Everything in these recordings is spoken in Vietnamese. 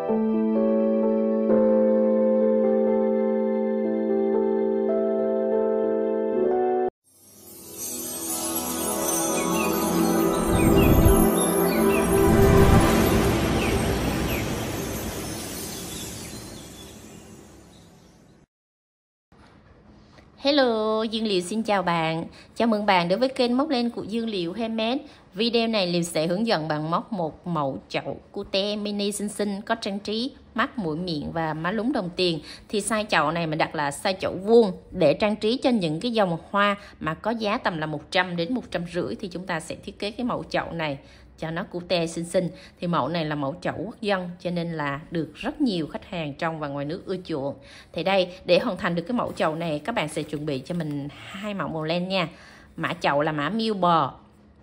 Hello, Dương Liệu xin chào bạn. Chào mừng bạn đến với kênh móc len của Dương Liệu Handmade. Video này Liệu sẽ hướng dẫn bạn móc một mẫu chậu cute mini xinh xinh có trang trí mắt, mũi, miệng và má lúm đồng tiền. Thì size chậu này mình đặt là size chậu vuông để trang trí cho những cái dòng hoa mà có giá tầm là 100 đến 150 thì chúng ta sẽ thiết kế cái mẫu chậu này cho nó cute xinh xinh. Thì mẫu này là mẫu chậu quốc dân cho nên là được rất nhiều khách hàng trong và ngoài nước ưa chuộng. Thì đây, để hoàn thành được cái mẫu chậu này các bạn sẽ chuẩn bị cho mình hai mẫu màu len nha. Mã chậu là mã miêu bò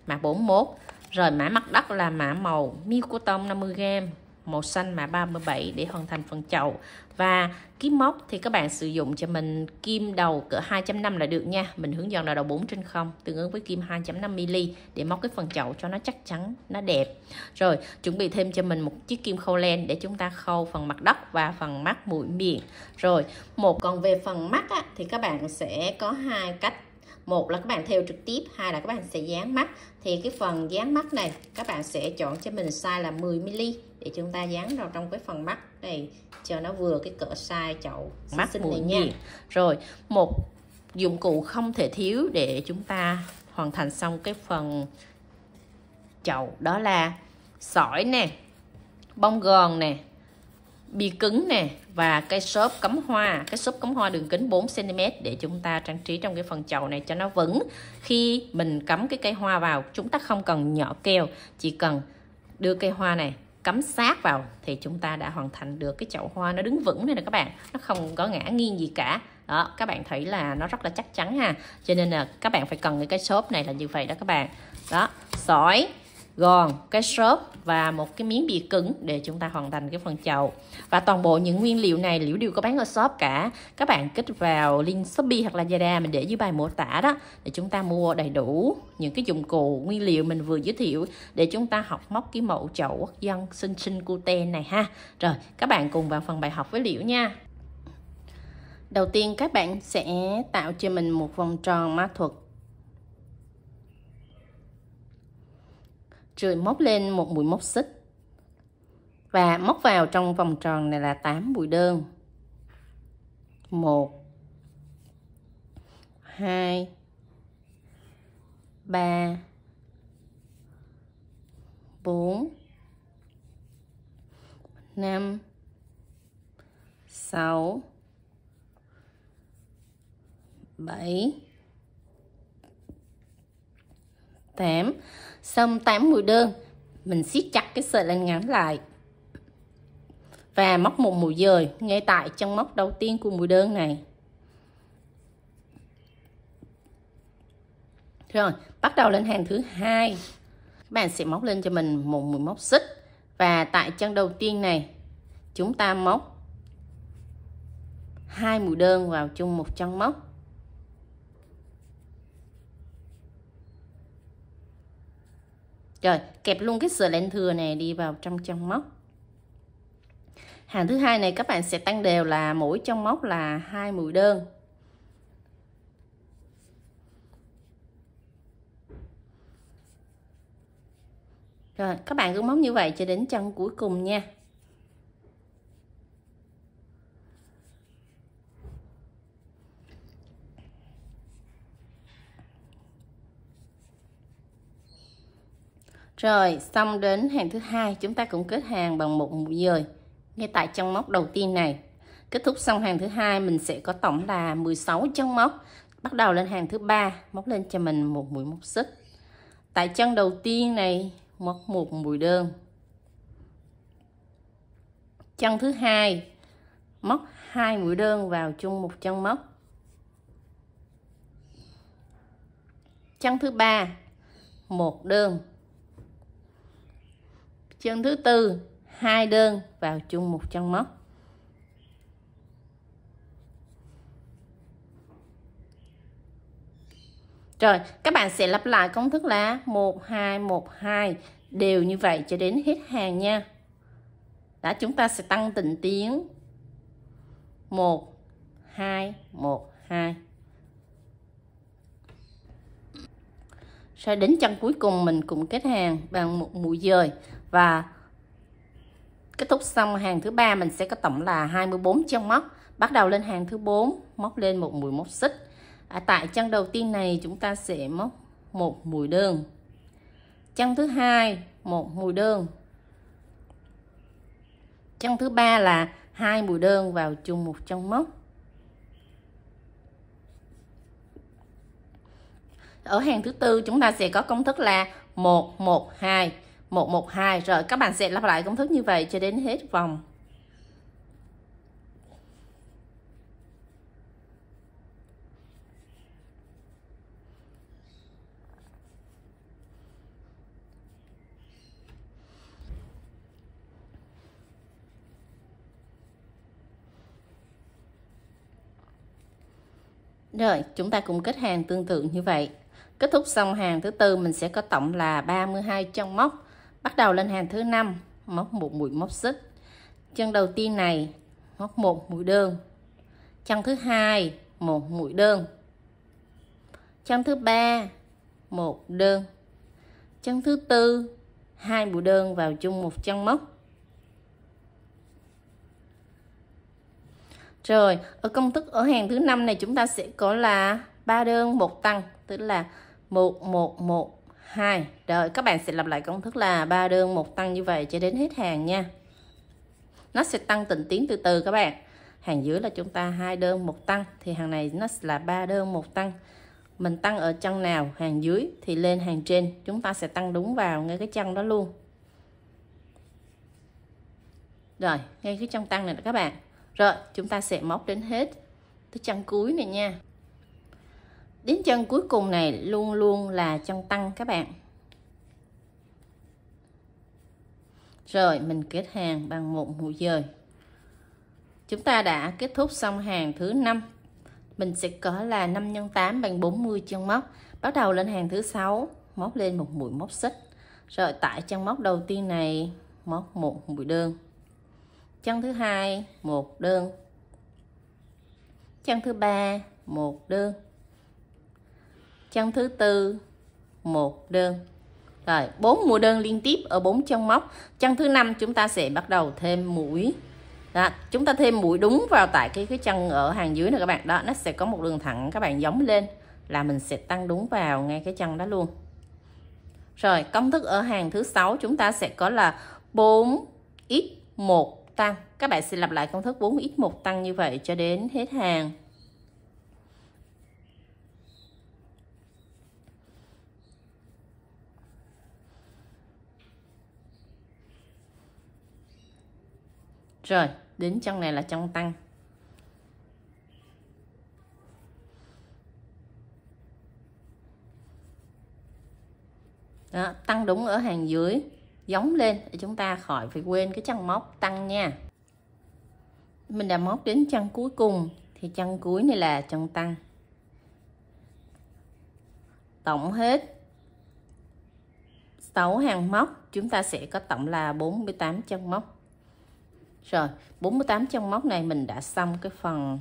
mã 41, rồi mã mặt đất là mã màu miêu cotton 50g, màu xanh mã 37 để hoàn thành phần chậu. Và kim móc thì các bạn sử dụng cho mình kim đầu cỡ 2.5 là được nha. Mình hướng dẫn là đầu 4/0 tương ứng với kim 2.5mm để móc cái phần chậu cho nó chắc chắn, nó đẹp. Rồi chuẩn bị thêm cho mình một chiếc kim khâu len để chúng ta khâu phần mặt đất và phần mắt, mũi, miệng. Rồi còn về phần mắt á, thì các bạn sẽ có hai cách. Một là các bạn theo trực tiếp, hai là các bạn sẽ dán mắt. Thì cái phần dán mắt này các bạn sẽ chọn cho mình size là 10mm để chúng ta dán vào trong cái phần mắt này cho nó vừa cái cỡ size chậu mắt mũi nha. Rồi một dụng cụ không thể thiếu để chúng ta hoàn thành xong cái phần chậu đó là sỏi nè, bông gòn nè, bìa cứng nè và cây xốp cắm hoa. Cái xốp cắm hoa đường kính 4cm để chúng ta trang trí trong cái phần chậu này cho nó vững. Khi mình cắm cái cây hoa vào chúng ta không cần nhỏ keo, chỉ cần đưa cây hoa này cắm sát vào thì chúng ta đã hoàn thành được cái chậu hoa nó đứng vững này nè các bạn, nó không có ngã nghiêng gì cả. Đó, các bạn thấy là nó rất là chắc chắn ha, cho nên là các bạn phải cần cái xốp này là như vậy đó các bạn. Đó, sỏi, gòn, cái xốp và một cái miếng bìa cứng để chúng ta hoàn thành cái phần chậu. Và toàn bộ những nguyên liệu này Liễu đều có bán ở shop cả. Các bạn kích vào link Shopee hoặc là Lazada mình để dưới bài mô tả đó để chúng ta mua đầy đủ những cái dụng cụ nguyên liệu mình vừa giới thiệu để chúng ta học móc cái mẫu chậu quốc dân xinh xinh cute này ha. Rồi các bạn cùng vào phần bài học với Liễu nha. Đầu tiên các bạn sẽ tạo cho mình một vòng tròn ma thuật, rồi móc lên một mũi móc xích và móc vào trong vòng tròn này là 8 mũi đơn. 1 2 3 4 5 6 7 8. Xong 8 mũi đơn mình siết chặt cái sợi len ngắn lại và móc một mũi dời ngay tại chân móc đầu tiên của mũi đơn này. Rồi bắt đầu lên hàng thứ hai, các bạn sẽ móc lên cho mình một mũi móc xích và tại chân đầu tiên này chúng ta móc 2 mũi đơn vào chung một chân móc. Rồi kẹp luôn cái sợi len thừa này đi vào trong chân móc. Hàng thứ hai này các bạn sẽ tăng đều là mỗi chân móc là 2 mũi đơn. Rồi các bạn cứ móc như vậy cho đến chân cuối cùng nha. Rồi xong đến hàng thứ hai chúng ta cũng kết hàng bằng một mũi dời ngay tại chân móc đầu tiên này. Kết thúc xong hàng thứ hai mình sẽ có tổng là 16 chân móc. Bắt đầu lên hàng thứ ba móc lên cho mình một mũi móc xích. Tại chân đầu tiên này móc một mũi đơn. Chân thứ hai móc 2 mũi đơn vào chung một chân móc. Chân thứ ba một đơn. Chân thứ tư 2 đơn vào chung một chân móc. Rồi các bạn sẽ lặp lại công thức là 1 2 1 2 đều như vậy cho đến hết hàng nha. Đó, chúng ta sẽ tăng từng tiếng 1 2 1 2. Rồi đến chân cuối cùng mình cũng kết hàng bằng một mũi dời và kết thúc xong hàng thứ ba mình sẽ có tổng là 24 chân móc. Bắt đầu lên hàng thứ 4, móc lên một mũi móc xích. Tại chân đầu tiên này chúng ta sẽ móc một mũi đơn. Chân thứ hai một mũi đơn. Chân thứ ba là 2 mũi đơn vào chung một chân móc. Ở hàng thứ tư chúng ta sẽ có công thức là 112 112, rồi các bạn sẽ lặp lại công thức như vậy cho đến hết vòng. Rồi, chúng ta cùng kết hàng tương tự như vậy. Kết thúc xong hàng thứ tư mình sẽ có tổng là 32 chân móc. Bắt đầu lên hàng thứ 5, móc một mũi móc xích. Chân đầu tiên này móc một mũi đơn. Chân thứ hai một mũi đơn. Chân thứ ba một đơn. Chân thứ tư 2 mũi đơn vào chung một chân móc. Rồi, ở công thức ở hàng thứ 5 này chúng ta sẽ có là 3 đơn 1 tăng, tức là 1 1 1 2. Rồi các bạn sẽ lặp lại công thức là 3 đơn 1 tăng như vậy cho đến hết hàng nha. Nó sẽ tăng từng tiếng từ từ các bạn. Hàng dưới là chúng ta 2 đơn 1 tăng thì hàng này nó là 3 đơn 1 tăng. Mình tăng ở chân nào hàng dưới thì lên hàng trên chúng ta sẽ tăng đúng vào ngay cái chân đó luôn. Rồi, ngay cái chân tăng này các bạn. Rồi, chúng ta sẽ móc đến hết tới chân cuối này nha. Đến chân cuối cùng này luôn luôn là chân tăng các bạn. Rồi, mình kết hàng bằng một mũi dời. Chúng ta đã kết thúc xong hàng thứ 5. Mình sẽ có là 5 x 8 bằng 40 chân móc. Bắt đầu lên hàng thứ 6, móc lên một mũi móc xích. Rồi, tại chân móc đầu tiên này móc một mũi đơn. Chân thứ hai một đơn. Chân thứ ba một đơn. Chân thứ tư một đơn. Rồi 4 mũi đơn liên tiếp ở 4 chân móc. Chân thứ 5 chúng ta sẽ bắt đầu thêm mũi. Đó, chúng ta thêm mũi đúng vào tại cái chân ở hàng dưới này các bạn. Đó, nó sẽ có một đường thẳng các bạn giống lên là mình sẽ tăng đúng vào ngay cái chân đó luôn. Rồi công thức ở hàng thứ 6 chúng ta sẽ có là 4x1 tăng. Các bạn sẽ lặp lại công thức 4x1 tăng như vậy cho đến hết hàng. Rồi, đến chân này là chân tăng. Đó, tăng đúng ở hàng dưới, giống lên để chúng ta khỏi phải quên cái chân móc tăng nha. Mình đã móc đến chân cuối cùng thì chân cuối này là chân tăng. Tổng hết 6 hàng móc chúng ta sẽ có tổng là 48 chân móc. Rồi 48 chân móc này mình đã xong cái phần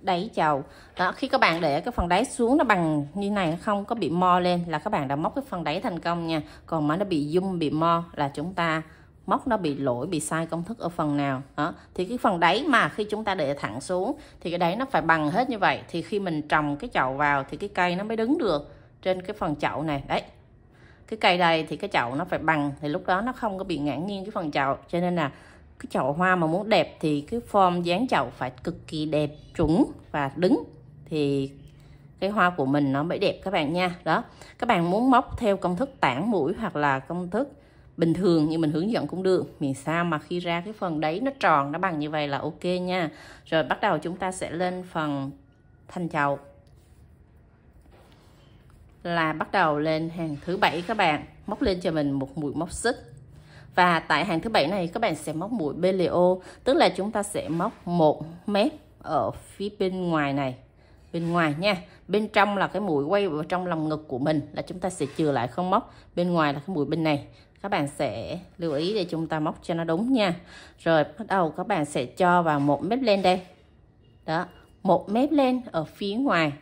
đáy chậu. Đó, khi các bạn để cái phần đáy xuống nó bằng như này, không có bị mo lên là các bạn đã móc cái phần đáy thành công nha. Còn mà nó bị zoom bị mo là chúng ta móc nó bị lỗi, bị sai công thức ở phần nào. Đó, thì cái phần đáy mà khi chúng ta để thẳng xuống thì cái đáy nó phải bằng hết như vậy, thì khi mình trồng cái chậu vào thì cái cây nó mới đứng được trên cái phần chậu này. Đấy, cái cây đây thì cái chậu nó phải bằng thì lúc đó nó không có bị ngã nghiêng cái phần chậu. Cho nên là cái chậu hoa mà muốn đẹp thì cái form dáng chậu phải cực kỳ đẹp, chuẩn và đứng thì cái hoa của mình nó mới đẹp các bạn nha. Đó, các bạn muốn móc theo công thức tản mũi hoặc là công thức bình thường như mình hướng dẫn cũng được, miễn sao mà khi ra cái phần đấy nó tròn, nó bằng như vậy là ok nha. Rồi bắt đầu chúng ta sẽ lên phần thanh chậu, là bắt đầu lên hàng thứ 7 các bạn. Móc lên cho mình một mũi móc xích. Và tại hàng thứ 7 này các bạn sẽ móc mũi BLO, tức là chúng ta sẽ móc 1 mét ở phía bên ngoài này, bên ngoài nha. Bên trong là cái mũi quay vào trong lòng ngực của mình là chúng ta sẽ chừa lại không móc. Bên ngoài là cái mũi bên này. các bạn sẽ lưu ý để chúng ta móc cho nó đúng nha. Rồi bắt đầu các bạn sẽ cho vào một mép len đây. Đó, một mép len ở phía ngoài.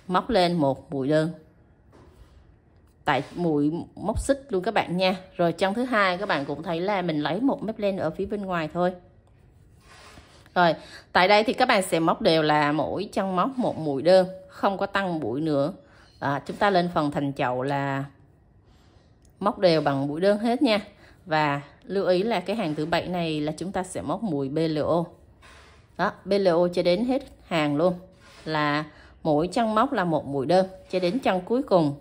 Móc lên một mũi đơn. Tại mũi móc xích luôn các bạn nha. Rồi chân thứ hai các bạn cũng thấy là mình lấy một mép len ở phía bên ngoài thôi. Rồi, tại đây thì các bạn sẽ móc đều là mỗi chân móc một mũi đơn, không có tăng mũi nữa. Chúng ta lên phần thành chậu là móc đều bằng mũi đơn hết nha. Và lưu ý là cái hàng thứ 7 này là chúng ta sẽ móc mũi BLO. Đó, BLO cho đến hết hàng luôn. Là mỗi chân móc là một mũi đơn, cho đến chân cuối cùng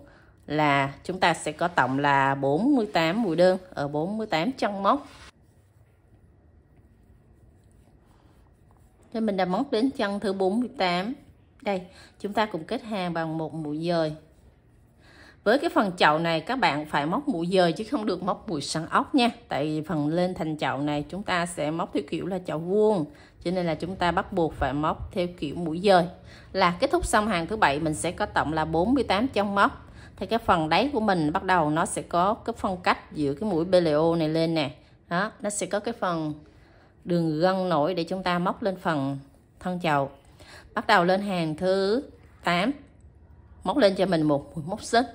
là chúng ta sẽ có tổng là 48 mũi đơn ở 48 chân móc. Nên mình đã móc đến chân thứ 48. Đây, chúng ta cũng kết hàng bằng một mũi dời. Với cái phần chậu này các bạn phải móc mũi dời chứ không được móc mũi sắn ốc nha. Tại vì phần lên thành chậu này chúng ta sẽ móc theo kiểu là chậu vuông, cho nên là chúng ta bắt buộc phải móc theo kiểu mũi dời. Là kết thúc xong hàng thứ 7 mình sẽ có tổng là 48 chân móc. Thì cái phần đáy của mình bắt đầu nó sẽ có cái phân cách giữa cái mũi BLO này lên nè. Đó, nó sẽ có cái phần đường gân nổi để chúng ta móc lên phần thân chậu. Bắt đầu lên hàng thứ 8. Móc lên cho mình một mũi móc xích.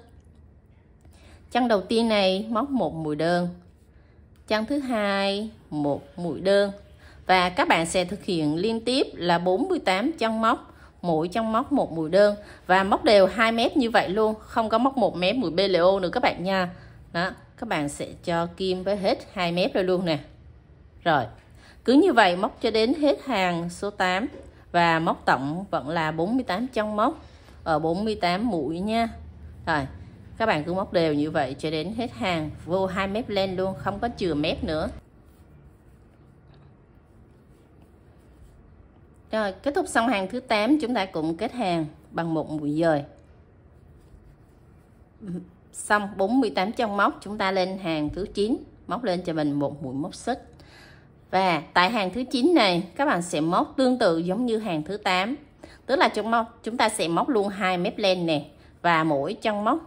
Chân đầu tiên này móc một mũi đơn. Chân thứ hai một mũi đơn. Và các bạn sẽ thực hiện liên tiếp là 48 chân móc, mỗi chân móc một mũi đơn và móc đều 2 mép như vậy luôn, không có móc một mép mũi BLO nữa các bạn nha. Đó, các bạn sẽ cho kim với hết 2 mép rồi luôn nè. Rồi, cứ như vậy móc cho đến hết hàng số 8 và móc tổng vẫn là 48 chân móc ở 48 mũi nha. Rồi, các bạn cứ móc đều như vậy cho đến hết hàng, vô 2 mép len luôn, không có chừa mép nữa. Rồi, kết thúc xong hàng thứ 8 chúng ta cũng kết hàng bằng một mũi dời. Xong 48 chân móc, chúng ta lên hàng thứ 9, móc lên cho mình một mũi móc xích. Và tại hàng thứ 9 này các bạn sẽ móc tương tự giống như hàng thứ 8. Tức là chúng ta sẽ móc luôn 2 mép len nè, và mỗi chân móc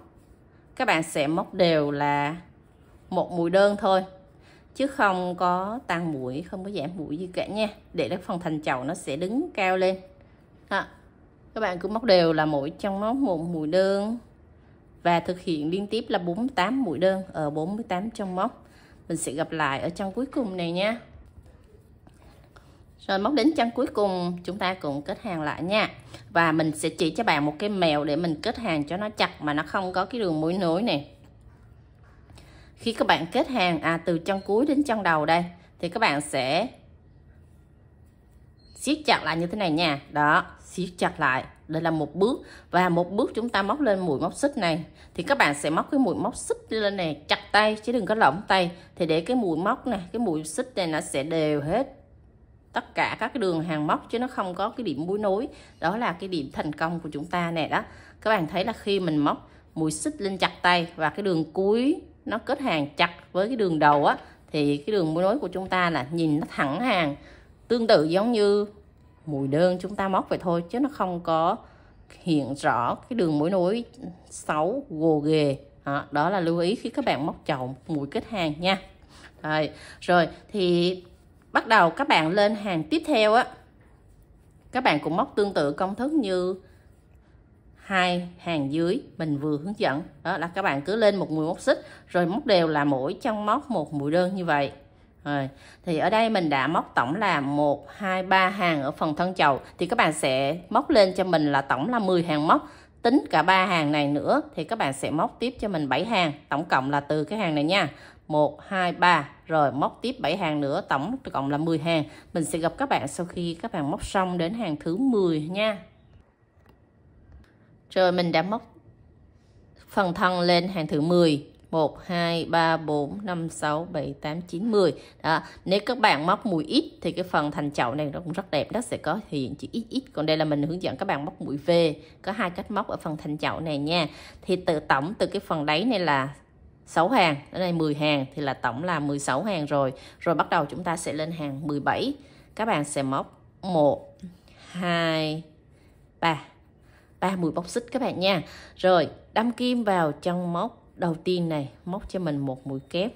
các bạn sẽ móc đều là một mũi đơn thôi, chứ không có tăng mũi, không có giảm mũi gì cả nha, để cái phần thành chậu nó sẽ đứng cao lên. Đó, các bạn cứ móc đều là mỗi chân móc một mũi đơn và thực hiện liên tiếp là 48 mũi đơn ở 48 chân móc. Mình sẽ gặp lại ở chân cuối cùng này nha. Rồi móc đến chân cuối cùng chúng ta cùng kết hàng lại nha. Và mình sẽ chỉ cho bạn một cái mẹo để mình kết hàng cho nó chặt mà nó không có cái đường mối nối này. Khi các bạn kết hàng từ chân cuối đến chân đầu đây thì các bạn sẽ siết chặt lại như thế này nha. Đó, siết chặt lại. Đây là một bước. Và một bước chúng ta móc lên mũi móc xích này thì các bạn sẽ móc cái mũi móc xích lên này chặt tay chứ đừng có lỏng tay, thì để cái mũi móc này, cái mũi xích này nó sẽ đều hết tất cả các cái đường hàng móc chứ nó không có cái điểm mối nối. Đó là cái điểm thành công của chúng ta nè. Đó, các bạn thấy là khi mình móc mũi xích lên chặt tay và cái đường cuối nó kết hàng chặt với cái đường đầu thì cái đường mối nối của chúng ta là nhìn nó thẳng hàng, tương tự giống như mũi đơn chúng ta móc vậy thôi, chứ nó không có hiện rõ cái đường mối nối xấu gồ ghề. Đó là lưu ý khi các bạn móc chậu mũi kết hàng nha. Rồi thì bắt đầu các bạn lên hàng tiếp theo các bạn cũng móc tương tự công thức như hai hàng dưới mình vừa hướng dẫn. Đó là các bạn cứ lên một mũi móc xích rồi móc đều là mỗi chân móc một mũi đơn như vậy. Rồi thì ở đây mình đã móc tổng là 1 2 3 hàng ở phần thân chậu, thì các bạn sẽ móc lên cho mình là tổng là 10 hàng móc, tính cả 3 hàng này nữa thì các bạn sẽ móc tiếp cho mình 7 hàng, tổng cộng là từ cái hàng này nha, 1 2 3 rồi móc tiếp 7 hàng nữa, tổng cộng là 10 hàng. Mình sẽ gặp các bạn sau khi các bạn móc xong đến hàng thứ 10 nha. Rồi mình đã móc phần thân lên hàng thứ 10, 1 2 3 4 5 6 7 8 9 10. Đó, nếu các bạn móc mũi ít thì cái phần thành chậu này nó cũng rất đẹp, nó sẽ có hiện chữ XX. Còn đây là mình hướng dẫn các bạn móc mũi V, có hai cách móc ở phần thành chậu này nha. Thì tổng từ cái phần đáy này là 6 hàng, ở đây 10 hàng thì là tổng là 16 hàng rồi. Rồi bắt đầu chúng ta sẽ lên hàng 17. Các bạn sẽ móc 1 2 3 mũi móc xích các bạn nha. Rồi đâm kim vào chân móc đầu tiên này, móc cho mình một mũi kép.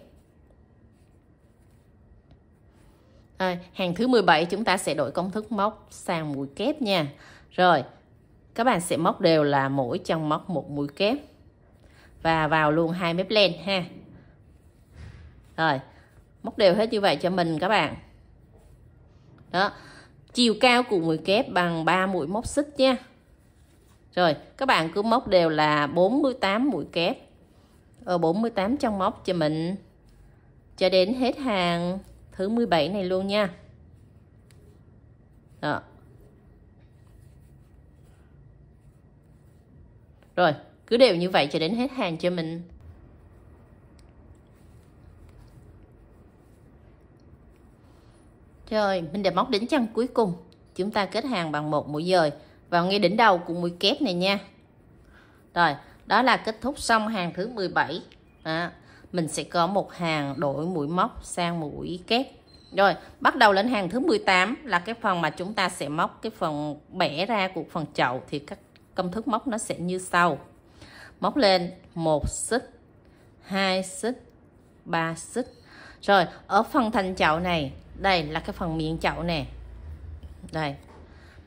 Hàng thứ 17 chúng ta sẽ đổi công thức móc sang mũi kép nha. Rồi, các bạn sẽ móc đều là mỗi chân móc một mũi kép và vào luôn 2 mép len ha. Rồi, móc đều hết như vậy cho mình các bạn. Đó, chiều cao của mũi kép bằng 3 mũi móc xích nha. Rồi, các bạn cứ móc đều là 48 mũi kép ở 48 chân móc cho mình cho đến hết hàng thứ 17 này luôn nha. Đó. Rồi, cứ đều như vậy cho đến hết hàng cho mình. Rồi, mình đã móc đến chân cuối cùng. Chúng ta kết hàng bằng một mũi dời vào ngay đỉnh đầu của mũi kép này nha. Rồi, đó là kết thúc xong hàng thứ 17. Đó, mình sẽ có một hàng đổi mũi móc sang mũi kép. Rồi, bắt đầu lên hàng thứ 18 là cái phần mà chúng ta sẽ móc cái phần bẻ ra của phần chậu, thì các công thức móc nó sẽ như sau. Móc lên 1 xích, 2 xích, 3 xích. Rồi, ở phần thành chậu này, đây là cái phần miệng chậu nè. Đây.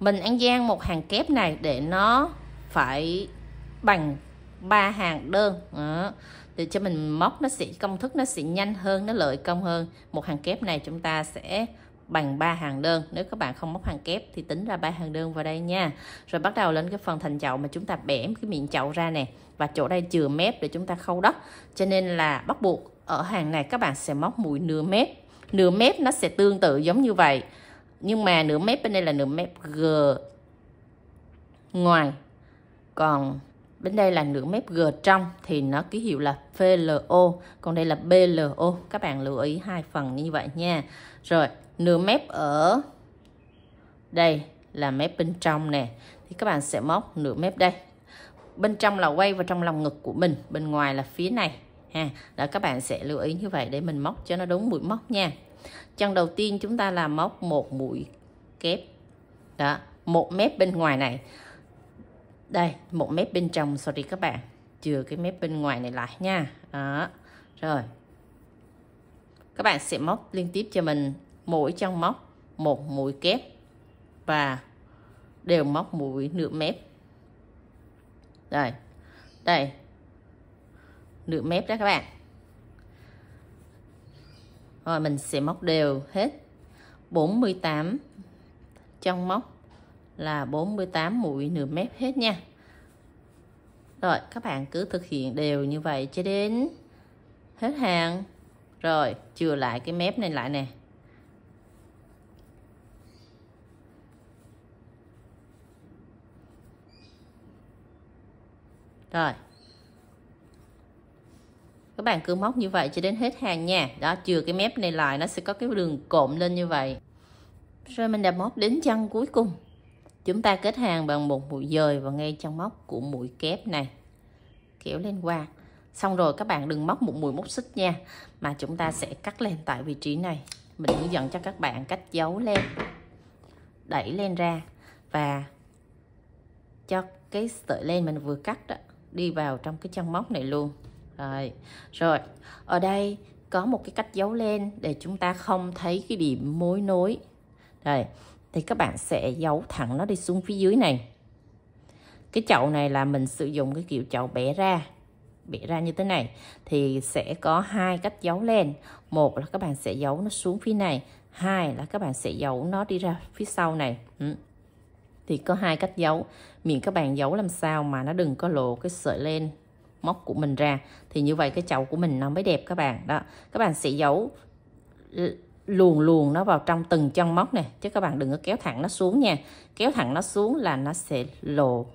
Mình ăn gian một hàng kép này để nó phải bằng 3 hàng đơn. Đó. Để cho mình móc nó sẽ công thức nó sẽ nhanh hơn, nó lợi công hơn. Một hàng kép này chúng ta sẽ bằng 3 hàng đơn. Nếu các bạn không móc hàng kép thì tính ra 3 hàng đơn vào đây nha. Rồi bắt đầu lên cái phần thành chậu mà chúng ta bẻ cái miệng chậu ra nè. Và chỗ đây chừa mép để chúng ta khâu đất. Cho nên là bắt buộc ở hàng này các bạn sẽ móc mũi nửa mép. Nửa mép nó sẽ tương tự giống như vậy. Nhưng mà nửa mép bên đây là nửa mép G ngoài. Còn bên đây là nửa mép G trong thì nó ký hiệu là FLO. Còn đây là BLO. Các bạn lưu ý hai phần như vậy nha. Rồi, nửa mép ở đây là mép bên trong nè. Thì các bạn sẽ móc nửa mép đây. Bên trong là quay vào trong lòng ngực của mình. Bên ngoài là phía này. Ha. Đó, các bạn sẽ lưu ý như vậy để mình móc cho nó đúng mũi móc nha. Chân đầu tiên chúng ta là móc một mũi kép. Đó, một mép bên ngoài này. Đây, một mép bên trong, sorry các bạn. Chừa cái mép bên ngoài này lại nha. Đó. Rồi. Các bạn sẽ móc liên tiếp cho mình mỗi chân móc một mũi kép và đều móc mũi nửa mép. Rồi. Đây. Nửa mép đó các bạn. Rồi mình sẽ móc đều hết 48 chân móc là 48 mũi nửa mép hết nha. Rồi các bạn cứ thực hiện đều như vậy cho đến hết hàng. Rồi chừa lại cái mép này lại nè. Rồi. Các bạn cứ móc như vậy cho đến hết hàng nha. Đó, chừa cái mép này lại, nó sẽ có cái đường cộm lên như vậy. Rồi mình đã móc đến chân cuối cùng. Chúng ta kết hàng bằng một mũi dời vào ngay trong móc của mũi kép này. Kéo lên qua. Xong rồi các bạn đừng móc một mũi móc xích nha. Mà chúng ta sẽ cắt lên tại vị trí này. Mình hướng dẫn cho các bạn cách giấu lên. Đẩy lên ra. Và cho cái sợi len mình vừa cắt đó đi vào trong cái chân móc này luôn. Rồi, ở đây có một cái cách giấu lên để chúng ta không thấy cái điểm mối nối. Rồi, thì các bạn sẽ giấu thẳng nó đi xuống phía dưới này. Cái chậu này là mình sử dụng cái kiểu chậu bẻ ra như thế này. Thì sẽ có hai cách giấu lên. Một là các bạn sẽ giấu nó xuống phía này. Hai là các bạn sẽ giấu nó đi ra phía sau này. Thì có hai cách giấu. Miễn các bạn giấu làm sao mà nó đừng có lộ cái sợi len móc của mình ra. Thì như vậy cái chậu của mình nó mới đẹp các bạn. Đó, các bạn sẽ giấu luồn nó vào trong từng chân móc này. Chứ các bạn đừng có kéo thẳng nó xuống nha. Kéo thẳng nó xuống là nó sẽ lộ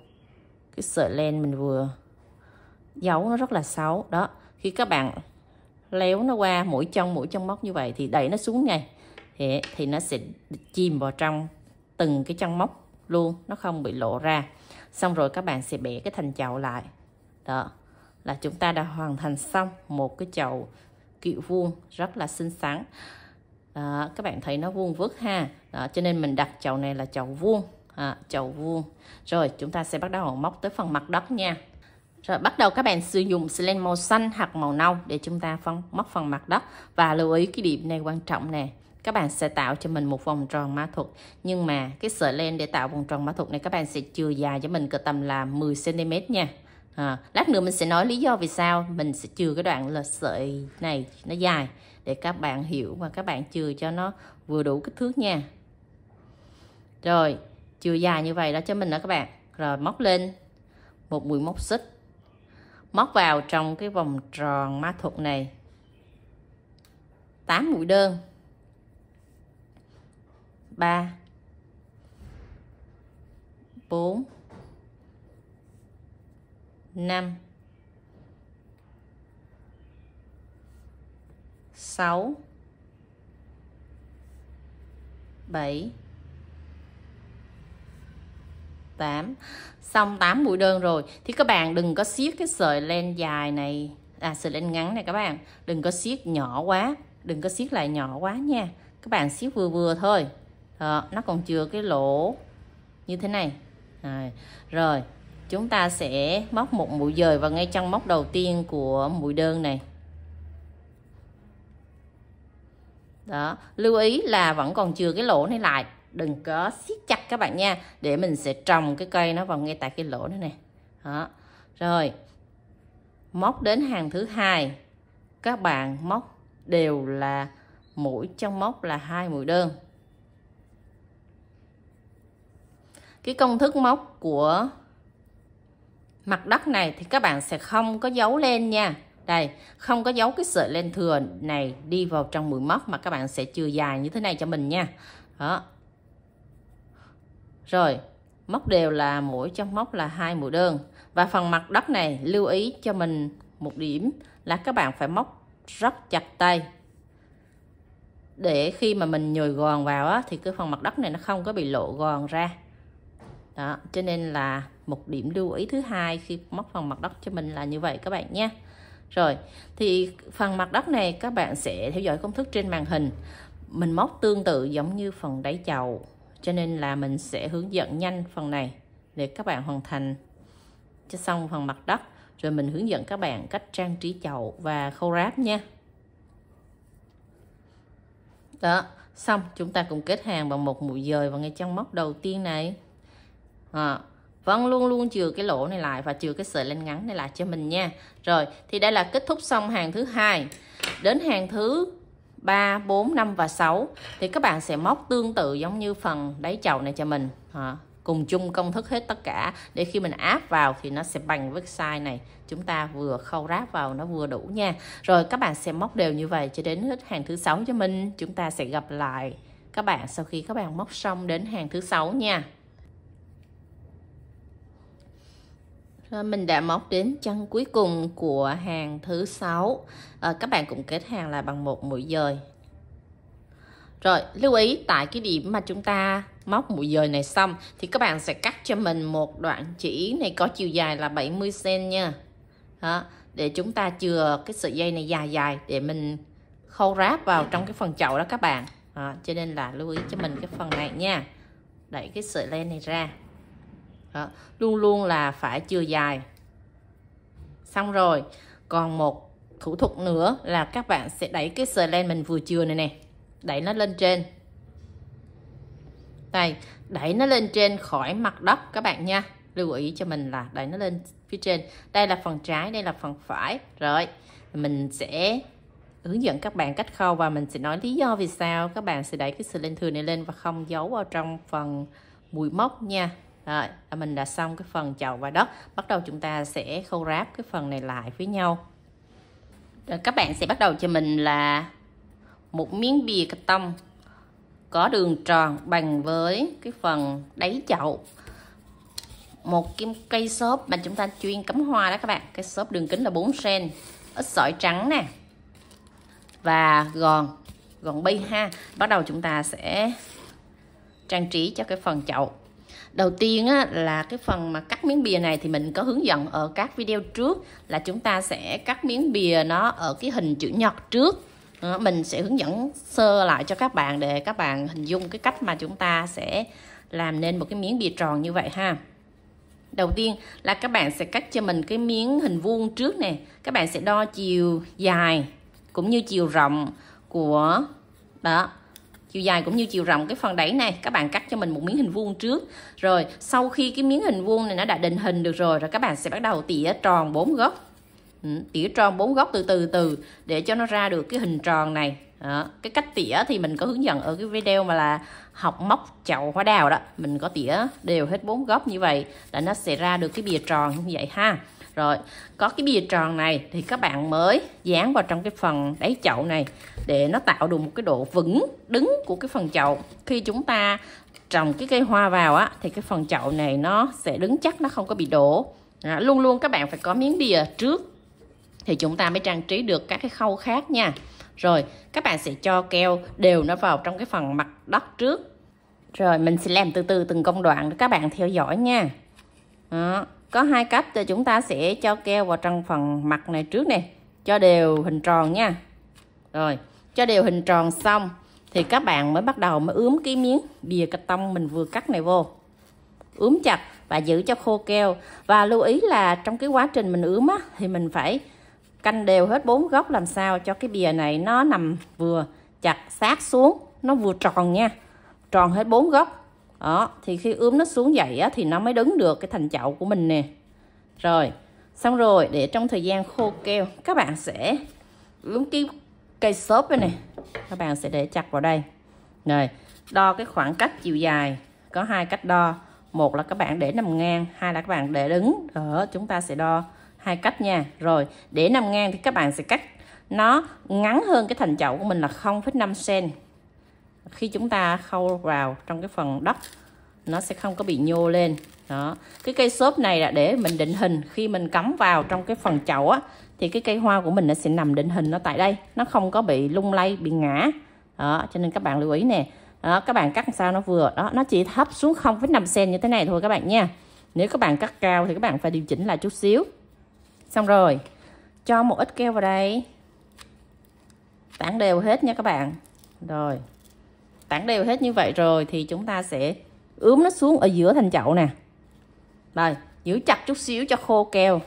cái sợi len mình vừa giấu, nó rất là xấu. Đó, khi các bạn léo nó qua mỗi chân móc như vậy thì đẩy nó xuống ngay. Thì nó sẽ chìm vào trong từng cái chân móc luôn, nó không bị lộ ra. Xong rồi các bạn sẽ bẻ cái thành chậu lại. Đó, là chúng ta đã hoàn thành xong một cái chậu kiểu vuông rất là xinh xắn. Đó, các bạn thấy nó vuông vức ha. Đó, cho nên mình đặt chậu này là chậu vuông. Chậu vuông. Rồi chúng ta sẽ bắt đầu móc tới phần mặt đất nha. Rồi bắt đầu các bạn sử dụng xì len màu xanh hoặc màu nâu để chúng ta móc phần mặt đất. Và lưu ý cái điểm này quan trọng nè. Các bạn sẽ tạo cho mình một vòng tròn mã thuật. Nhưng mà cái sợi len để tạo vòng tròn mã thuật này các bạn sẽ chừa dài cho mình cỡ tầm là 10 cm nha. Lát nữa mình sẽ nói lý do vì sao mình sẽ chừa cái đoạn là sợi này nó dài để các bạn hiểu và các bạn chừa cho nó vừa đủ kích thước nha. Rồi, chừa dài như vậy đó cho mình đó các bạn. Rồi móc lên một mũi móc xích. Móc vào trong cái vòng tròn mã thuật này 8 mũi đơn. 3 4 5 6 7 8. Xong 8 mũi đơn rồi thì các bạn đừng có siết cái sợi len dài này, sợi len ngắn này các bạn, đừng có siết nhỏ quá, đừng có siết lại nhỏ quá nha. Các bạn siết vừa vừa thôi. Đó, nó còn chừa cái lỗ như thế này. Rồi, chúng ta sẽ móc một mũi dời vào ngay trong móc đầu tiên của mũi đơn này. Đó, lưu ý là vẫn còn chừa cái lỗ này lại, đừng có siết chặt các bạn nha, để mình sẽ trồng cái cây nó vào ngay tại cái lỗ đó nè. Đó. Rồi, móc đến hàng thứ hai, các bạn móc đều là mũi trong móc là 2 mũi đơn. Cái công thức móc của mặt đất này thì các bạn sẽ không có giấu len nha. Đây, không có giấu cái sợi len thừa này đi vào trong mũi móc mà các bạn sẽ chừa dài như thế này cho mình nha. Đó. Rồi, móc đều là mũi trong móc là 2 mũi đơn. Và phần mặt đất này lưu ý cho mình một điểm là các bạn phải móc rất chặt tay. Để khi mà mình nhồi gòn vào á, thì cái phần mặt đất này nó không có bị lộ gòn ra. Đó, cho nên là một điểm lưu ý thứ hai khi móc phần mặt đất cho mình là như vậy các bạn nhé. Rồi, thì phần mặt đất này các bạn sẽ theo dõi công thức trên màn hình. Mình móc tương tự giống như phần đáy chậu, cho nên là mình sẽ hướng dẫn nhanh phần này để các bạn hoàn thành cho xong phần mặt đất. Rồi mình hướng dẫn các bạn cách trang trí chậu và khâu ráp nha. Đó, xong chúng ta cùng kết hàng bằng một mũi dời vào ngay trong móc đầu tiên này. Vẫn luôn chừa cái lỗ này lại và chừa cái sợi len ngắn này lại cho mình nha. Rồi, thì đây là kết thúc xong hàng thứ hai. Đến hàng thứ 3, 4, 5 và 6 thì các bạn sẽ móc tương tự giống như phần đáy chậu này cho mình. Cùng chung công thức hết tất cả để khi mình áp vào thì nó sẽ bằng với cái size này. Chúng ta vừa khâu ráp vào nó vừa đủ nha. Rồi các bạn sẽ móc đều như vậy cho đến hết hàng thứ 6 cho mình. Chúng ta sẽ gặp lại các bạn sau khi các bạn móc xong đến hàng thứ 6 nha. Rồi mình đã móc đến chân cuối cùng của hàng thứ 6. Các bạn cũng kết hàng là bằng một mũi dời. Rồi lưu ý tại cái điểm mà chúng ta móc mũi dời này xong thì các bạn sẽ cắt cho mình một đoạn chỉ này có chiều dài là 70 cm nha. Đó, để chúng ta chừa cái sợi dây này dài để mình khâu ráp vào trong cái phần chậu đó các bạn. Cho nên là lưu ý cho mình cái phần này nha. Đẩy cái sợi len này ra. Đó, luôn là phải chừa dài. Xong rồi, còn một thủ thuật nữa là các bạn sẽ đẩy cái sợi len mình vừa chừa này nè, đẩy nó lên trên. Đây, đẩy nó lên trên khỏi mặt đất các bạn nha. Lưu ý cho mình là đẩy nó lên phía trên. Đây là phần trái, đây là phần phải. Rồi, mình sẽ hướng dẫn các bạn cách khâu và mình sẽ nói lý do vì sao các bạn sẽ đẩy cái sợi len thừa này lên và không giấu vào trong phần mũi móc nha. Rồi, mình đã xong cái phần chậu và đất. Bắt đầu chúng ta sẽ khâu ráp cái phần này lại với nhau. Rồi, các bạn sẽ bắt đầu cho mình là một miếng bìa cà tông có đường tròn bằng với cái phần đáy chậu. Một cái cây xốp mà chúng ta chuyên cắm hoa đó các bạn. Cái xốp đường kính là 4 cm, ít sỏi trắng nè. Và gòn bi ha. Bắt đầu chúng ta sẽ trang trí cho cái phần chậu. Đầu tiên á, là cái phần mà cắt miếng bìa này thì mình có hướng dẫn ở các video trước là chúng ta sẽ cắt miếng bìa nó ở cái hình chữ nhật trước. Mình sẽ hướng dẫn sơ lại cho các bạn để các bạn hình dung cái cách mà chúng ta sẽ làm nên một cái miếng bìa tròn như vậy ha. Đầu tiên là các bạn sẽ cắt cho mình cái miếng hình vuông trước nè. Các bạn sẽ đo chiều dài cũng như chiều rộng của đó, chiều dài cũng như chiều rộng cái phần đáy này. Các bạn cắt cho mình một miếng hình vuông trước. Rồi sau khi cái miếng hình vuông này nó đã định hình được rồi, các bạn sẽ bắt đầu tỉa tròn 4 góc. Tỉa tròn 4 góc từ từ để cho nó ra được cái hình tròn này. Đó. Cái cách tỉa thì mình có hướng dẫn ở cái video mà là học móc chậu hoa đào đó. Mình có tỉa đều hết 4 góc như vậy là nó sẽ ra được cái bìa tròn như vậy ha. Rồi có cái bìa tròn này thì các bạn mới dán vào trong cái phần đáy chậu này để nó tạo được một cái độ vững đứng của cái phần chậu. Khi chúng ta trồng cái cây hoa vào á thì cái phần chậu này nó sẽ đứng chắc, nó không có bị đổ. Luôn luôn các bạn phải có miếng bìa trước thì chúng ta mới trang trí được các cái khâu khác nha. Rồi các bạn sẽ cho keo đều nó vào trong cái phần mặt đất trước. Rồi mình sẽ làm từ từ từng công đoạn để các bạn theo dõi nha. Đó. Có hai cách để chúng ta sẽ cho keo vào trong phần mặt này trước nè, cho đều hình tròn nha. Rồi cho đều hình tròn xong thì các bạn mới bắt đầu mới ướm cái miếng bìa cà tông mình vừa cắt này vô, ướm chặt và giữ cho khô keo. Và lưu ý là trong cái quá trình mình ướm á thì mình phải canh đều hết 4 góc làm sao cho cái bìa này nó nằm vừa chặt sát xuống, nó vừa tròn nha, tròn hết 4 góc. Đó, thì khi ướm nó xuống vậy á, thì nó mới đứng được cái thành chậu của mình nè. Rồi, xong rồi để trong thời gian khô keo, các bạn sẽ ướm cái cây xốp này nè. Các bạn sẽ để chặt vào đây. Rồi, đo cái khoảng cách chiều dài. Có hai cách đo. Một là các bạn để nằm ngang, hai là các bạn để đứng. Đó, chúng ta sẽ đo hai cách nha. Rồi, để nằm ngang thì các bạn sẽ cắt nó ngắn hơn cái thành chậu của mình là 0,5 cm. Khi chúng ta khâu vào trong cái phần đất nó sẽ không có bị nhô lên. Đó, cái cây xốp này là để mình định hình. Khi mình cắm vào trong cái phần chậu á thì cái cây hoa của mình nó sẽ nằm định hình nó tại đây, nó không có bị lung lay, bị ngã. Đó, cho nên các bạn lưu ý nè. Đó, các bạn cắt sao nó vừa. Đó, nó chỉ thấp xuống 0,5 cm như thế này thôi các bạn nha. Nếu các bạn cắt cao thì các bạn phải điều chỉnh lại chút xíu. Xong rồi, cho một ít keo vào đây. Tản đều hết nha các bạn. Rồi, tản đều hết như vậy rồi thì chúng ta sẽ ướm nó xuống ở giữa thành chậu nè. Rồi, giữ chặt chút xíu cho khô keo.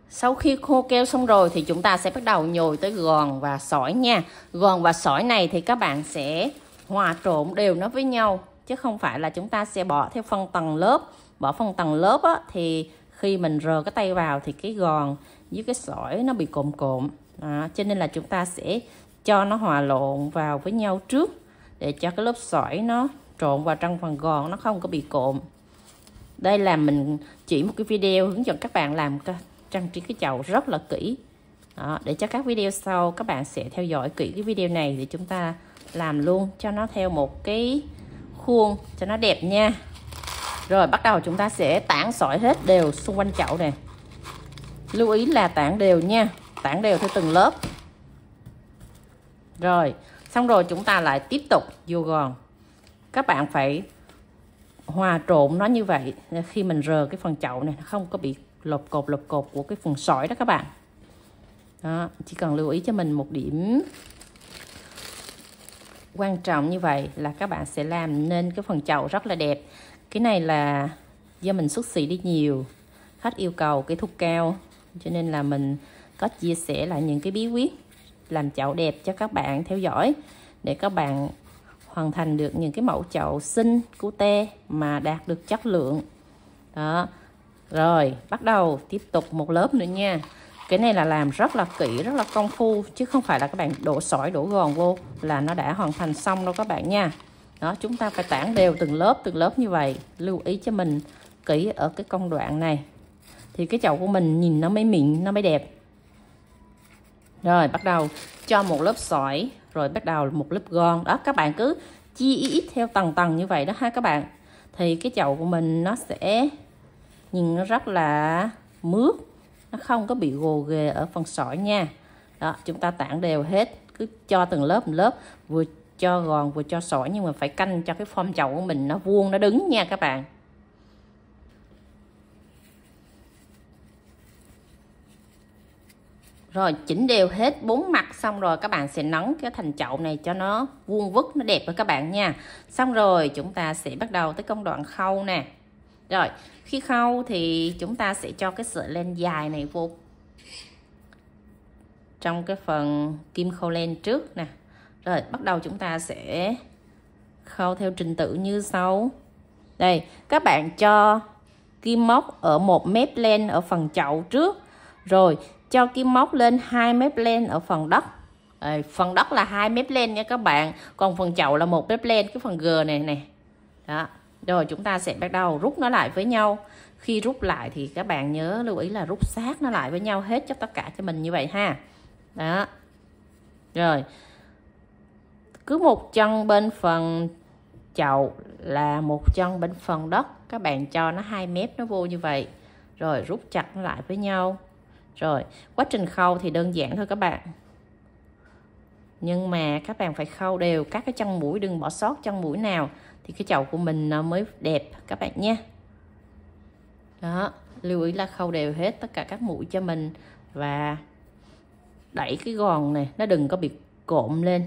Sau khi khô keo xong rồi thì chúng ta sẽ bắt đầu nhồi tới gòn và sỏi nha. Gòn và sỏi này thì các bạn sẽ hòa trộn đều nó với nhau, chứ không phải là chúng ta sẽ bỏ theo phân tầng lớp. Bỏ phân tầng lớp á, thì khi mình rờ cái tay vào thì cái gòn với cái sỏi nó bị cộm cộm. Đó, cho nên là chúng ta sẽ cho nó hòa lộn vào với nhau trước để cho cái lớp sỏi nó trộn vào trong phần gòn, nó không có bị cộm. Đây là mình chỉ một cái video hướng dẫn các bạn làm trang trí cái chậu rất là kỹ. Đó, để cho các video sau các bạn sẽ theo dõi kỹ cái video này để chúng ta làm luôn cho nó theo một cái khuôn cho nó đẹp nha. Rồi bắt đầu chúng ta sẽ tản sỏi hết đều xung quanh chậu này. Lưu ý là tản đều nha, tản đều theo từng lớp. Rồi xong rồi chúng ta lại tiếp tục vô gòn. Các bạn phải hòa trộn nó như vậy, khi mình rờ cái phần chậu này nó không có bị lột cột của cái phần sỏi đó các bạn. Đó, chỉ cần lưu ý cho mình một điểm quan trọng như vậy là các bạn sẽ làm nên cái phần chậu rất là đẹp. Cái này là do mình xuất xỉ đi nhiều, khách yêu cầu kỹ thuật cao, cho nên là mình có chia sẻ lại những cái bí quyết làm chậu đẹp cho các bạn theo dõi để các bạn hoàn thành được những cái mẫu chậu xinh cute mà đạt được chất lượng. Đó. Rồi bắt đầu tiếp tục một lớp nữa nha. Cái này là làm rất là kỹ, rất là công phu, chứ không phải là các bạn đổ sỏi đổ gòn vô là nó đã hoàn thành xong đâu các bạn nha. Đó, chúng ta phải tản đều từng lớp như vậy. Lưu ý cho mình kỹ ở cái công đoạn này thì cái chậu của mình nhìn nó mới mịn, nó mới đẹp. Rồi bắt đầu cho một lớp sỏi, rồi bắt đầu một lớp gòn. Đó, các bạn cứ chia ít theo tầng như vậy đó ha các bạn. Thì cái chậu của mình nó sẽ nhìn nó rất là mướt, nó không có bị gồ ghề ở phần sỏi nha. Đó, chúng ta tản đều hết, cứ cho từng lớp một lớp, vừa cho gòn vừa cho sỏi, nhưng mà phải canh cho cái form chậu của mình nó vuông, nó đứng nha các bạn. Rồi chỉnh đều hết 4 mặt xong rồi các bạn sẽ nắn cái thành chậu này cho nó vuông vức, nó đẹp với các bạn nha. Xong rồi chúng ta sẽ bắt đầu tới công đoạn khâu nè. Rồi, khi khâu thì chúng ta sẽ cho cái sợi len dài này vô trong cái phần kim khâu len trước nè. Rồi, bắt đầu chúng ta sẽ khâu theo trình tự như sau. Đây, các bạn cho kim móc ở một mép len ở phần chậu trước, rồi cho kim móc lên 2 mép len ở phần đất. Phần đất là 2 mép len nha các bạn, còn phần chậu là 1 mép len, cái phần G này nè. Đó. Rồi chúng ta sẽ bắt đầu rút nó lại với nhau. Khi rút lại thì các bạn nhớ lưu ý là rút sát nó lại với nhau hết cho tất cả cho mình như vậy ha. Đó. Rồi. Cứ một chân bên phần chậu là một chân bên phần đất, các bạn cho nó 2 mép nó vô như vậy, rồi rút chặt nó lại với nhau. Rồi quá trình khâu thì đơn giản thôi các bạn, nhưng mà các bạn phải khâu đều các cái chân mũi, đừng bỏ sót chân mũi nào thì cái chậu của mình nó mới đẹp các bạn nhé. Đó, lưu ý là khâu đều hết tất cả các mũi cho mình, và đẩy cái gòn này nó đừng có bị cộm lên.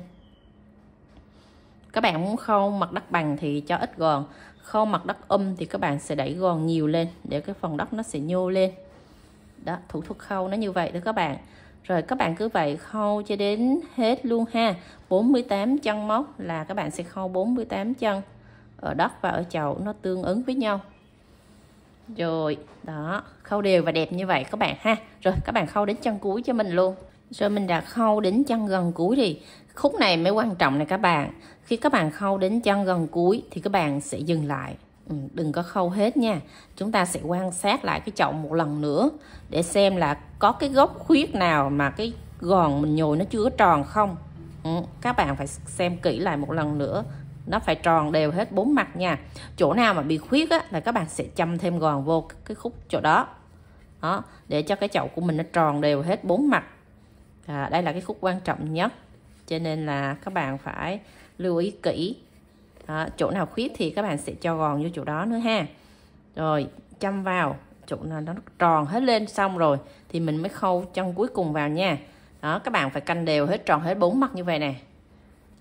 Các bạn muốn khâu mặt đất bằng thì cho ít gòn, khâu mặt đất thì các bạn sẽ đẩy gòn nhiều lên để cái phần đất nó sẽ nhô lên. Đó, thủ thuật khâu nó như vậy đó các bạn. Rồi các bạn cứ vậy khâu cho đến hết luôn ha. 48 chân móc là các bạn sẽ khâu 48 chân ở đất và ở chậu nó tương ứng với nhau. Rồi, đó, khâu đều và đẹp như vậy các bạn ha. Rồi các bạn khâu đến chân cuối cho mình luôn. Rồi mình đã khâu đến chân gần cuối thì khúc này mới quan trọng này các bạn. Khi các bạn khâu đến chân gần cuối thì các bạn sẽ dừng lại. Đừng có khâu hết nha. Chúng ta sẽ quan sát lại cái chậu một lần nữa để xem là có cái góc khuyết nào mà cái gòn mình nhồi nó chưa tròn không. Các bạn phải xem kỹ lại một lần nữa. Nó phải tròn đều hết 4 mặt nha. Chỗ nào mà bị khuyết á, là các bạn sẽ châm thêm gòn vô cái khúc chỗ đó. Đó, để cho cái chậu của mình nó tròn đều hết 4 mặt. Đây là cái khúc quan trọng nhất, cho nên là các bạn phải lưu ý kỹ. Chỗ nào khuyết thì các bạn sẽ cho gòn vô chỗ đó nữa ha. Rồi châm vào chỗ nào nó tròn hết lên xong rồi thì mình mới khâu chân cuối cùng vào nha. Đó, các bạn phải canh đều hết, tròn hết 4 mặt như vậy nè,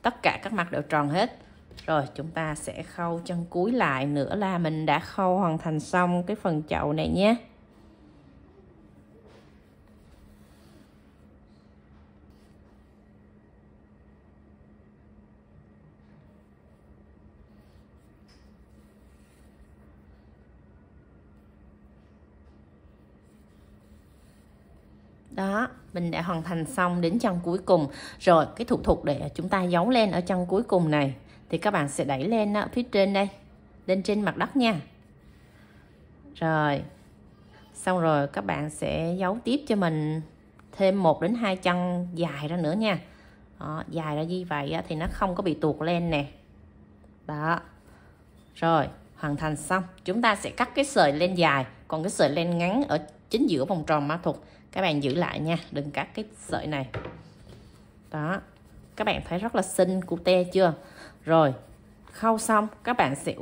tất cả các mặt đều tròn hết. Rồi chúng ta sẽ khâu chân cuối lại nữa là mình đã khâu hoàn thành xong cái phần chậu này nhé. Đó, mình đã hoàn thành xong đến chân cuối cùng. Rồi cái thủ thuật để chúng ta giấu len ở chân cuối cùng này thì các bạn sẽ đẩy len ở phía trên đây, lên trên mặt đất nha. Rồi xong rồi các bạn sẽ giấu tiếp cho mình thêm 1 đến 2 chân dài ra nữa nha. Đó, dài ra như vậy thì nó không có bị tuột len nè. Đó. Rồi hoàn thành xong, chúng ta sẽ cắt cái sợi len dài, còn cái sợi len ngắn ở chính giữa vòng tròn mã thuật các bạn giữ lại nha, đừng cắt cái sợi này. Đó, các bạn thấy rất là xinh cute chưa? Rồi khâu xong các bạn sẽ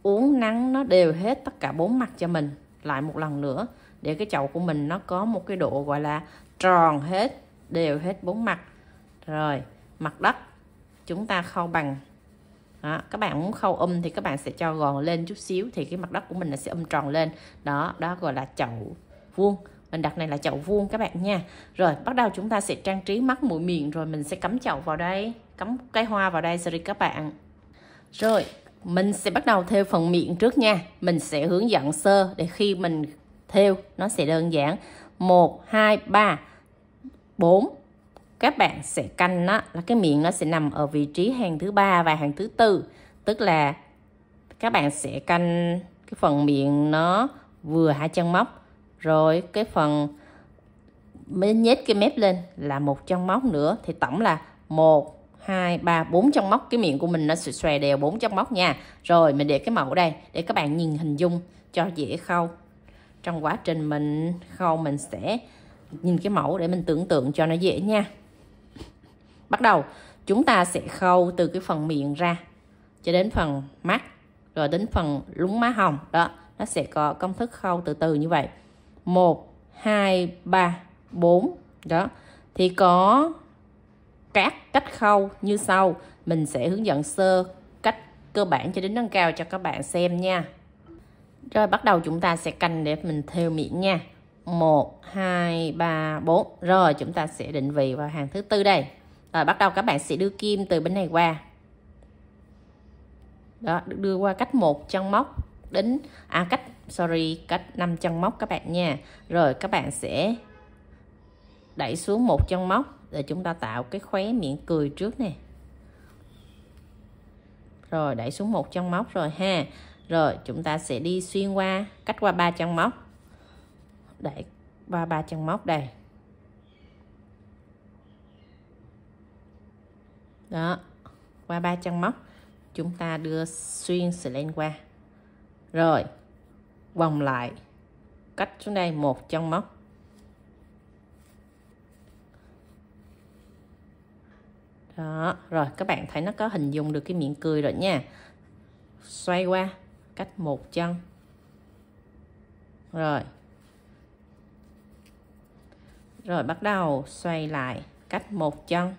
uốn nắn nó đều hết tất cả 4 mặt cho mình lại một lần nữa, để cái chậu của mình nó có một cái độ gọi là tròn hết, đều hết 4 mặt. Rồi mặt đất chúng ta khâu bằng. Đó, các bạn muốn khâu thì các bạn sẽ cho gòn lên chút xíu thì cái mặt đất của mình nó sẽ tròn lên. Đó, đó gọi là chậu vuông. Mình đặt này là chậu vuông các bạn nha. Rồi bắt đầu chúng ta sẽ trang trí mắt mũi miệng, rồi mình sẽ cắm chậu vào đây, cắm cái hoa vào đây sorry các bạn. Rồi mình sẽ bắt đầu thêu phần miệng trước nha. Mình sẽ hướng dẫn sơ để khi mình thêu nó sẽ đơn giản. 1, 2, 3, 4. Các bạn sẽ canh nó là cái miệng nó sẽ nằm ở vị trí hàng thứ 3 và hàng thứ 4. Tức là các bạn sẽ canh cái phần miệng nó vừa 2 chân móc. Rồi cái phần mới nhét cái mép lên là 1 chân móc nữa. Thì tổng là 1, 2, 3, 4 chân móc. Cái miệng của mình nó sẽ xòe đều 4 chân móc nha. Rồi mình để cái mẫu đây để các bạn nhìn hình dung cho dễ khâu. Trong quá trình mình khâu mình sẽ nhìn cái mẫu để mình tưởng tượng cho nó dễ nha. Bắt đầu chúng ta sẽ khâu từ cái phần miệng ra cho đến phần mắt, rồi đến phần lúng má hồng. Đó, nó sẽ có công thức khâu từ từ như vậy. 1, 2, 3, 4. Đó, thì có các cách khâu như sau. Mình sẽ hướng dẫn sơ cách cơ bản cho đến nâng cao cho các bạn xem nha. Rồi bắt đầu chúng ta sẽ canh để mình thêu miệng nha. 1, 2, 3, 4. Rồi chúng ta sẽ định vị vào hàng thứ tư đây. Rồi bắt đầu các bạn sẽ đưa kim từ bên này qua. Đó, đưa qua cách 1 chân móc đến cách 5 chân móc các bạn nha. Rồi các bạn sẽ đẩy xuống 1 chân móc để chúng ta tạo cái khóe miệng cười trước nè. Rồi đẩy xuống 1 chân móc rồi ha. Rồi chúng ta sẽ đi xuyên qua, cách qua 3 chân móc. Đẩy qua 3 chân móc đây. Đó, qua 3 chân móc chúng ta đưa xuyên sợi len qua. Rồi vòng lại, cách xuống đây 1 chân móc. Đó, rồi các bạn thấy nó có hình dung được cái miệng cười rồi nha. Xoay qua cách 1 chân. Rồi bắt đầu xoay lại cách 1 chân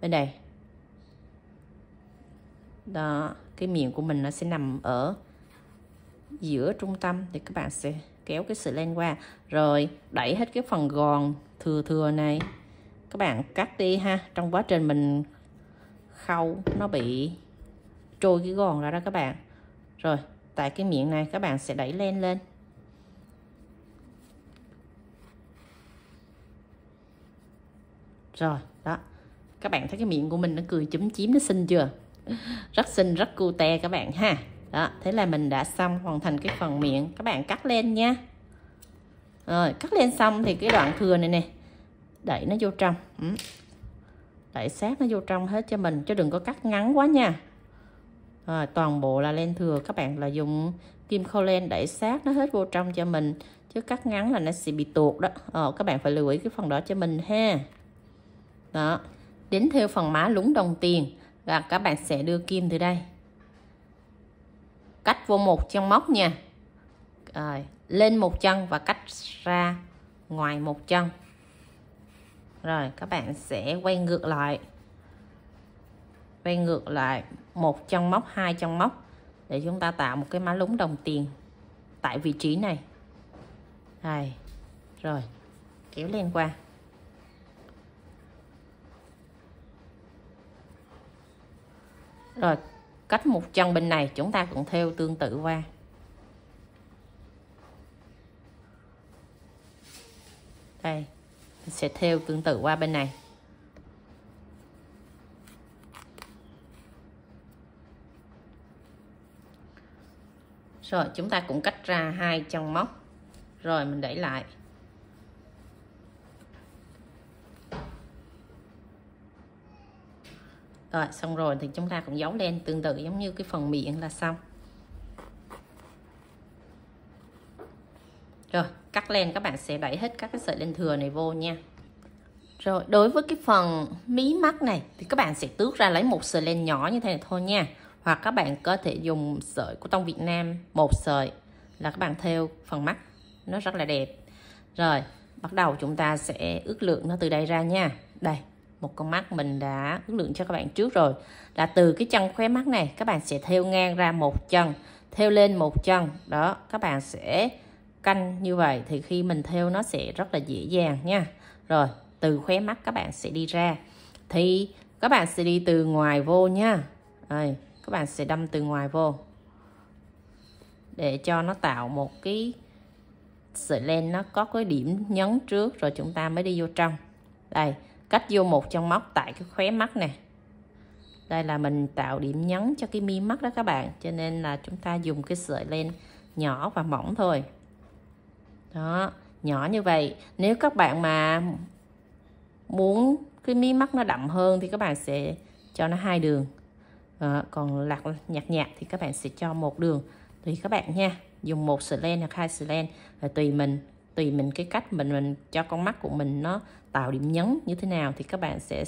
bên đây. Đó, cái miệng của mình nó sẽ nằm ở giữa trung tâm thì các bạn sẽ kéo cái sợi len qua, rồi đẩy hết cái phần gòn thừa này các bạn cắt đi ha. Trong quá trình mình khâu nó bị trôi cái gòn ra đó các bạn. Rồi tại cái miệng này các bạn sẽ đẩy len lên. Rồi đó, các bạn thấy cái miệng của mình nó cười chúm chím, nó xinh chưa? Rất xinh, rất cute các bạn ha. Đó, thế là mình đã xong hoàn thành cái phần miệng. Các bạn cắt lên nha. Rồi cắt lên xong thì cái đoạn thừa này nè, đẩy nó vô trong. Đẩy sát nó vô trong hết cho mình, chứ đừng có cắt ngắn quá nha. Rồi toàn bộ là len thừa, các bạn là dùng kim khâu len đẩy sát nó hết vô trong cho mình, chứ cắt ngắn là nó sẽ bị tuột đó. Các bạn phải lưu ý cái phần đó cho mình ha. Đó, đến theo phần má lúng đồng tiền là các bạn sẽ đưa kim từ đây, cách vô 1 chân móc nha. Rồi lên 1 chân và cách ra ngoài 1 chân. Rồi các bạn sẽ quay ngược lại 1 chân móc, 2 chân móc để chúng ta tạo một cái má lúng đồng tiền tại vị trí này. Đây. Rồi kéo lên qua. Rồi cách 1 chân bên này chúng ta cũng thêu tương tự qua. Đây, mình sẽ thêu tương tự qua bên này. Rồi chúng ta cũng cắt ra 2 chân móc. Rồi mình đẩy lại. Rồi xong rồi thì chúng ta cũng giấu len tương tự giống như cái phần miệng là xong. Rồi cắt len các bạn sẽ đẩy hết các cái sợi len thừa này vô nha. Rồi đối với cái phần mí mắt này thì các bạn sẽ tước ra lấy một sợi len nhỏ như thế này thôi nha. Hoặc các bạn có thể dùng sợi của tông Việt Nam, 1 sợi là các bạn thêu phần mắt nó rất là đẹp. Rồi bắt đầu chúng ta sẽ ước lượng nó từ đây ra nha. Đây, một con mắt mình đã ước lượng cho các bạn trước rồi. Là từ cái chân khóe mắt này các bạn sẽ thêu ngang ra 1 chân, thêu lên 1 chân. Đó, các bạn sẽ canh như vậy thì khi mình thêu nó sẽ rất là dễ dàng nha. Rồi từ khóe mắt các bạn sẽ đi ra thì các bạn sẽ đi từ ngoài vô nha. Đây, các bạn sẽ đâm từ ngoài vô để cho nó tạo một cái sợi len nó có cái điểm nhấn trước, rồi chúng ta mới đi vô trong. Đây, cách vô 1 chân móc tại cái khóe mắt này. Đây là mình tạo điểm nhấn cho cái mi mắt đó các bạn, cho nên là chúng ta dùng cái sợi len nhỏ và mỏng thôi. Đó, nhỏ như vậy. Nếu các bạn mà muốn cái mí mắt nó đậm hơn thì các bạn sẽ cho nó 2 đường. Còn lạc nhạt nhạt thì các bạn sẽ cho 1 đường. Tùy các bạn nha. Dùng 1 sợi len hoặc 2 sợi len là tùy mình cái cách mình cho con mắt của mình nó tạo điểm nhấn như thế nào thì các bạn sẽ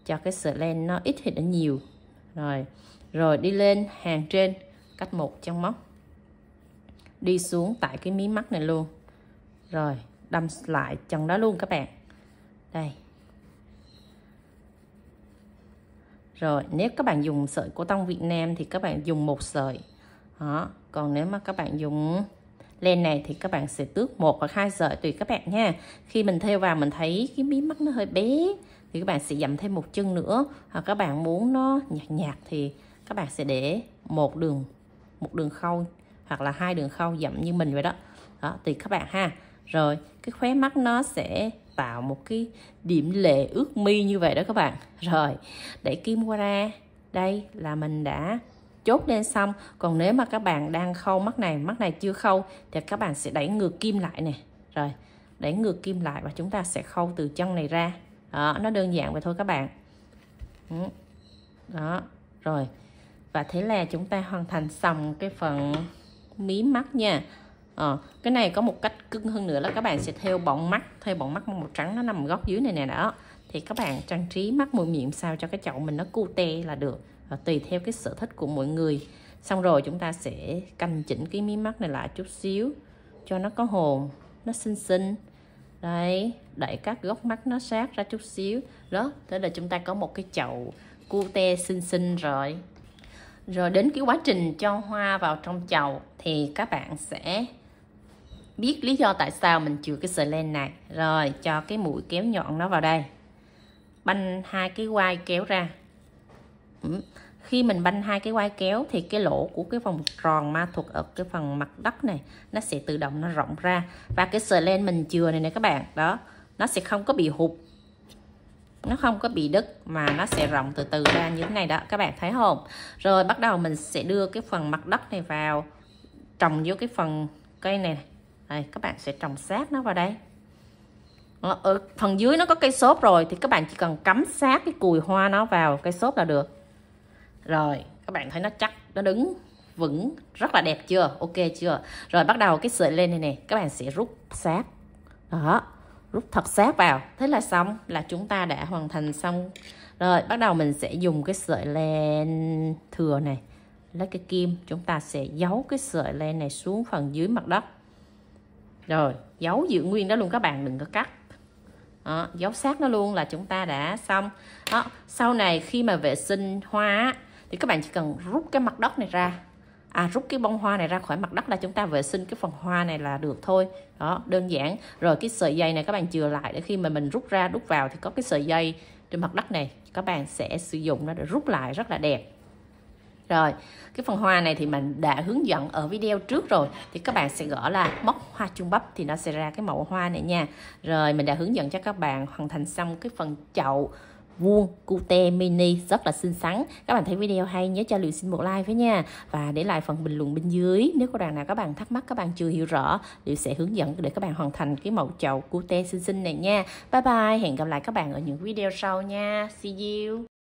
cho cái sợi len nó ít hay nó nhiều. Rồi đi lên hàng trên cách 1 chân móc, đi xuống tại cái mí mắt này luôn, rồi đâm lại chân đó luôn các bạn. Đây. Rồi nếu các bạn dùng sợi của tông Việt Nam thì các bạn dùng 1 sợi, Đó. Còn nếu mà các bạn dùng len này thì các bạn sẽ tước 1 hoặc 2 sợi tùy các bạn nha. Khi mình thêu vào mình thấy cái mí mắt nó hơi bé thì các bạn sẽ dặm thêm 1 chân nữa, hoặc các bạn muốn nó nhạt nhạt thì các bạn sẽ để một đường khâu hoặc là 2 đường khâu dặm như mình vậy đó. Đó, tùy các bạn ha. Rồi cái khóe mắt nó sẽ tạo một cái điểm lệ ướt mi như vậy đó các bạn. Rồi đẩy kim qua ra, đây là mình đã chốt lên xong. Còn nếu mà các bạn đang khâu mắt này chưa khâu thì các bạn sẽ đẩy ngược kim lại nè. Rồi đẩy ngược kim lại và chúng ta sẽ khâu từ chân này ra. Đó, nó đơn giản vậy thôi các bạn. Đó, rồi. Và thế là chúng ta hoàn thành xong cái phần mí mắt nha. Cái này có một cách cưng hơn nữa là các bạn sẽ thêu bọng mắt màu trắng nó nằm góc dưới này nè. Đó thì các bạn trang trí mắt mũi miệng sao cho cái chậu mình nó cute là được, tùy theo cái sở thích của mỗi người. Xong rồi chúng ta sẽ canh chỉnh cái mí mắt này lại chút xíu cho nó có hồn, nó xinh xinh. Đấy, đẩy các góc mắt nó sát ra chút xíu. Đó, thế là chúng ta có một cái chậu cute xinh xinh rồi. Rồi đến cái quá trình cho hoa vào trong chậu thì các bạn sẽ biết lý do tại sao mình chừa cái sợi len này. Rồi cho cái mũi kéo nhọn nó vào đây, banh 2 cái quai kéo ra. Khi mình banh 2 cái quai kéo thì cái lỗ của cái vòng tròn ma thuật ở cái phần mặt đất này nó sẽ tự động nó rộng ra, và cái sợi len mình chừa này nè các bạn, đó nó sẽ không có bị hụt, nó không có bị đứt mà nó sẽ rộng từ từ ra như thế này đó, các bạn thấy không? Rồi bắt đầu mình sẽ đưa cái phần mặt đất này vào, trồng vô cái phần cây này. Đây, các bạn sẽ trồng sát nó vào đây. Ở phần dưới nó có cây xốp rồi thì các bạn chỉ cần cắm sát cái cùi hoa nó vào cây xốp là được. Rồi các bạn thấy nó chắc, nó đứng vững rất là đẹp chưa, ok chưa? Rồi bắt đầu cái sợi len này nè các bạn sẽ rút sát, đó, rút thật sát vào, thế là xong, là chúng ta đã hoàn thành xong. Rồi bắt đầu mình sẽ dùng cái sợi len thừa này, lấy cái kim chúng ta sẽ giấu cái sợi len này xuống phần dưới mặt đất. Rồi giấu giữ nguyên đó luôn, các bạn đừng có cắt. Đó, giấu sát nó luôn là chúng ta đã xong. Đó, sau này khi mà vệ sinh hoa thì các bạn chỉ cần rút cái mặt đất này ra, rút cái bông hoa này ra khỏi mặt đất là chúng ta vệ sinh cái phần hoa này là được thôi. Đó, đơn giản. Rồi cái sợi dây này các bạn chừa lại để khi mà mình rút ra rút vào thì có cái sợi dây trên mặt đất này, các bạn sẽ sử dụng nó để rút lại rất là đẹp. Rồi cái phần hoa này thì mình đã hướng dẫn ở video trước rồi, thì các bạn sẽ gõ là móc hoa chuông bắp thì nó sẽ ra cái mẫu hoa này nha. Rồi mình đã hướng dẫn cho các bạn hoàn thành xong cái phần chậu vuông cute mini rất là xinh xắn. Các bạn thấy video hay nhớ cho Liệu xin một like với nha, và để lại phần bình luận bên dưới nếu có đoạn nào các bạn thắc mắc, các bạn chưa hiểu rõ, Liệu sẽ hướng dẫn để các bạn hoàn thành cái mẫu chậu cute xinh xinh này nha. Bye bye, hẹn gặp lại các bạn ở những video sau nha. See you.